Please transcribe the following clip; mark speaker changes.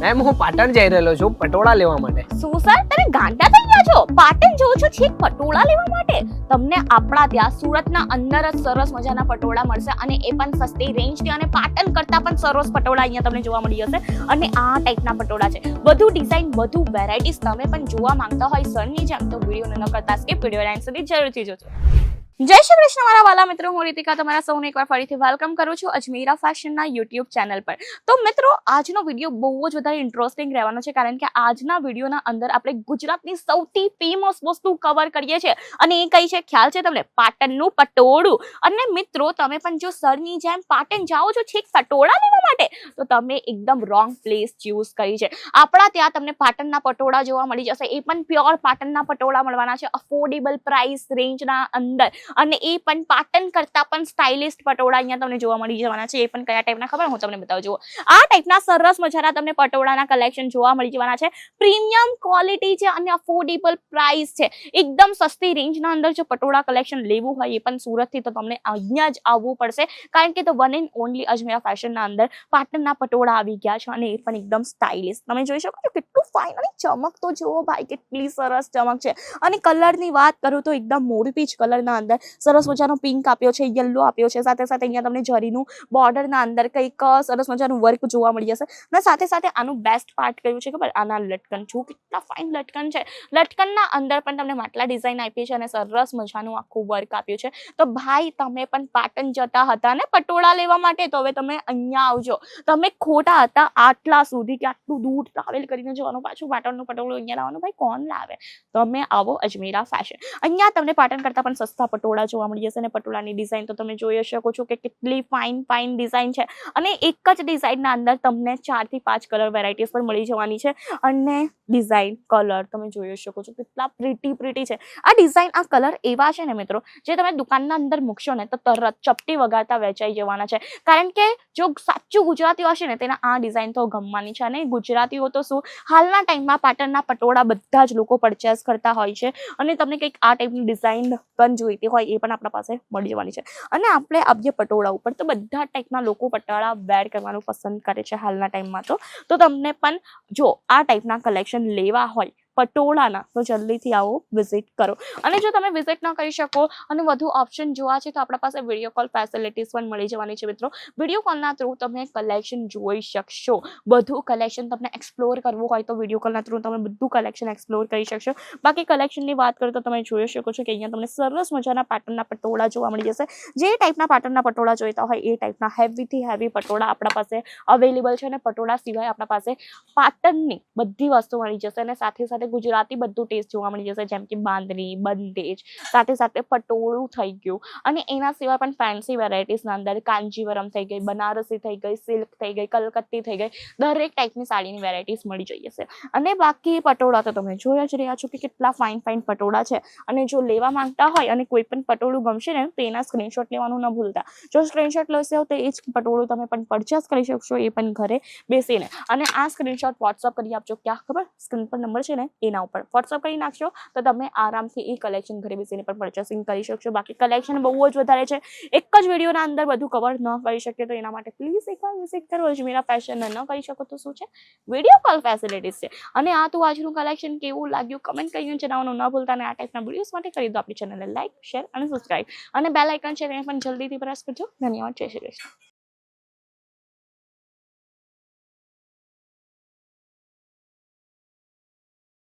Speaker 1: Ma'am હું પાટણ જઈ રહેલો છું પટોળા લેવા માટે.
Speaker 2: શું સર તમે ગાંડા થઈ ગયા છો? પાટણ જવું છો છેક પટોળા લેવા માટે? તમને આપણા ત્યાં સુરતના અંદર જ સરસ મજાના પટોળા મળશે અને એ પણ સસ્તી રેન્જથી અને પાટણ કરતા પણ સરસ પટોળા અહીંયા તમને જોવા મળી જશે. અને આ ટાઈપના પટોળા છે, વધુ ડિઝાઇન વધુ વેરાયટીઝ તમે પણ જોવા માંગતા હોય સરની જેમ તો વિડીયોને ન કરતા સ્કીપ વિડીયો એન્ડ સુધી જરૂરથી જોજો. જય શ્રી કૃષ્ણ મારા વાલા મિત્રો, હું રીતિકા તમારા સૌને એકવાર ફરીથી વેલકમ કરું છું અજમેરા ફેશનના યુટ્યુબ ચેનલ પર. તો મિત્રો આજનો વિડીયો બહુ જ વધારે ઇન્ટરેસ્ટિંગ રહેવાનો છે, કારણ કે આજના વિડીયોના અંદર આપણે ગુજરાતની સૌથી ફેમસ વસ્તુ કવર કરીએ છીએ અને એ કઈ છે ખ્યાલ છે તમને? પાટણનું પટોળું. અને મિત્રો તમે પણ જો સરની જેમ પાટણ જાઓ છો છેક પટોળા લેવા માટે તો તમે એકદમ રોંગ પ્લેસ ચૂઝ કરી છે. આપણા ત્યાં તમને પાટણના પટોળા જોવા મળી જશે, એ પણ પ્યોર પાટણના પટોળા મળવાના છે અફોર્ડેબલ પ્રાઇસ રેન્જના અંદર. અને એ પણ પાટણ કરતા પણ સ્ટાઇલિસ્ટ પટોળા અહીંયા તમને જોવા મળી જવાના છે. એ પણ કયા ટાઈપના ખબર હું તમને બતાવું. જુઓ આ ટાઈપના સરસ મજાના તમને પટોળાના કલેક્શન જોવા મળી જવાના છે. પ્રીમિયમ ક્વોલિટી છે અને અફોર્ડેબલ પ્રાઇસ છે, એકદમ સસ્તી રેન્જના અંદર જો પટોળા કલેક્શન લેવું હોય એ પણ સુરતથી તો તમને અહીંયા જ આવવું પડશે, કારણ કે તો વન એન્ડ ઓનલી અજમેરા ફેશનના અંદર પાટણના પટોળા આવી ગયા છે અને એ પણ એકદમ સ્ટાઇલિશ. તમે જોઈ શકો છો કેટલું ફાઇન અને ચમક તો જુઓ ભાઈ, કેટલી સરસ ચમક છે. અને કલરની વાત કરું તો એકદમ મોર પીચ કલરના અંદર સરસ મજાનો પિંક આપ્યો છે, યલો આપ્યો છે, સાથે સાથે અહીંયા તમને જરીનું બોર્ડરના અંદર કંઈક સરસ મજાનું વર્ક જોવા મળી જશે. અને સાથે સાથે આનું બેસ્ટ પાર્ટ કયું છે ખબર? આના લટકન. જો કેટલા ફાઇન લટકન છે. લટકનના અંદર પણ તમને માટલા ડિઝાઇન આપી છે અને સરસ મજાનું આખું વર્ક આપ્યું છે. તો ભાઈ તમે પણ પાટણ જતા હતા ને પટોળા લેવા માટે, તો હવે તમે અહીંયા આવજો. તમે ખોટા હતા આટલા સુધી કે આટલું દૂર ટ્રાવેલ કરીને જવાનું, પાછું પાટણનું પટોળું અહીંયા લાવવાનું, ભાઈ કોણ લાવે? તમે આવો અજમેરા ફેશન. અહીંયા તમને પાટણ કરતા પણ સસ્તા પટોળા જોવા મળી જશે. અને પટોળાની ડિઝાઇન તો તમે જોઈ શકો છો કે કેટલી ફાઇન ડિઝાઇન છે. અને એક જ ડિઝાઇનના અંદર તમને 4 થી 5 કલર વેરાયટીઝ પણ મળી જવાની છે. અને ડિઝાઇન કલર તમે જોઈ શકો છો કેટલા પ્રીટી છે. આ ડિઝાઇન આ કલર એવા છે ને મિત્રો, જે તમે દુકાનના અંદર મૂકશો ને તો તરત ચપટી વગાડતા વેચાઈ જવાના છે. કારણ કે જો સાચું ગુજરાતીઓ હશે ને તેના આ ડિઝાઇન તો ગમવાની છે. અને ગુજરાતીઓ તો શું, હાલના ટાઈમમાં પાટણના પટોળા બધા જ લોકો પરચેસ કરતા હોય છે. અને તમને કંઈક આ ટાઈપની ડિઝાઇન પણ જોઈતી હોય એ પણ આપણા પાસે મળી જવાની છે. અને આપણે આવીએ પટોળા ઉપર તો બધા ટાઈપના લોકો પટોળા વેર કરવાનું પસંદ કરે છે હાલના ટાઈમમાં. તો તમને પણ જો આ ટાઈપના કલેક્શન લેવા હોય પટોળાના તો જલ્દીથી આવો, વિઝિટ કરો. અને જો તમે વિઝિટ ન કરી શકો અને વધુ ઓપ્શન જોવા છે તો આપણા પાસે વિડીયો કોલ ફેસિલિટીઝ પણ મળી જવાની છે મિત્રો. વિડીયો કોલના થ્રુ તમે કલેક્શન જોઈ શકશો. બધું કલેક્શન તમને એક્સપ્લોર કરવું હોય તો વિડીયો કોલના થ્રુ તમે બધું કલેક્શન એક્સપ્લોર કરી શકશો. બાકી કલેક્શનની વાત કરું તો તમે જોઈ શકો છો કે અહીંયા તમને સરસ મજાના પાટણના પટોળા જોવા મળી જશે. જે ટાઈપના પાટણના પટોળા જોઈતા હોય એ ટાઈપના હેવીથી હેવી પટોળા આપણા પાસે અવેલેબલ છે. અને પટોળા સિવાય આપણા પાસે પાટણની બધી વસ્તુ મળી જશે. અને સાથે સાથે ગુજરાતી બધું ટેસ્ટ જોવા મળી જશે, જેમ કે બાંધણી, બંદેજ, સાથે સાથે પટોળું થઈ ગયું. અને એના સિવાય પણ ફેન્સી વેરાયટીઝના અંદર કાંજીવરમ થઈ ગઈ, બનારસી થઈ ગઈ, સિલ્ક થઈ ગઈ, કલકત્તી થઈ ગઈ, દરેક ટાઈપની સાડીની વેરાયટીઝ મળી જઈ જશે. અને બાકી પટોળા તો તમે જોઈ જ રહ્યા છો કે કેટલા ફાઇન પટોળા છે. અને જો લેવા માંગતા હોય અને કોઈ પણ પટોળું ગમશે ને તો એના સ્ક્રીનશોટ લેવાનું ન ભૂલતા. જો સ્ક્રીનશોટ લેશો તો એ જ પટોળું તમે પણ પરચેસ કરી શકશો, એ પણ ઘરે બેસીને. અને આ સ્ક્રીનશોટ વોટ્સઅપ કરી આપજો. ક્યાં ખબર? સ્ક્રીન પર નંબર છે ને એના ઉપર વોટ્સઅપ કરી નાખશો તો તમે આરામથી એ કલેક્શન ઘરે બેસીને પણ પરચેસિંગ કરી શકશો. બાકી કલેક્શન બહુ જ વધારે છે, એક જ વિડીયોના અંદર બધું કવર ન કરી શકીએ, તો એના માટે પ્લીઝ એકવાર વિઝિટ કરો અજમેરા ફેશન. ન કરી શકો તો શું છે, વિડીયો કોલ ફેસિલિટીઝ છે. અને આ તો આજનું કલેક્શન કેવું લાગ્યું કમેન્ટ કરીને જણાવવાનું ન ભૂલતા. અને આ ટાઈપના વિડીયોઝ માટે કરી દો આપણી ચેનલને લાઈક, શેર અને સબસ્ક્રાઇબ. અને બેલ આઇકન છે તેને પણ જલ્દીથી પ્રેસ કરજો. ધન્યવાદ. જય શ્રી કૃષ્ણ.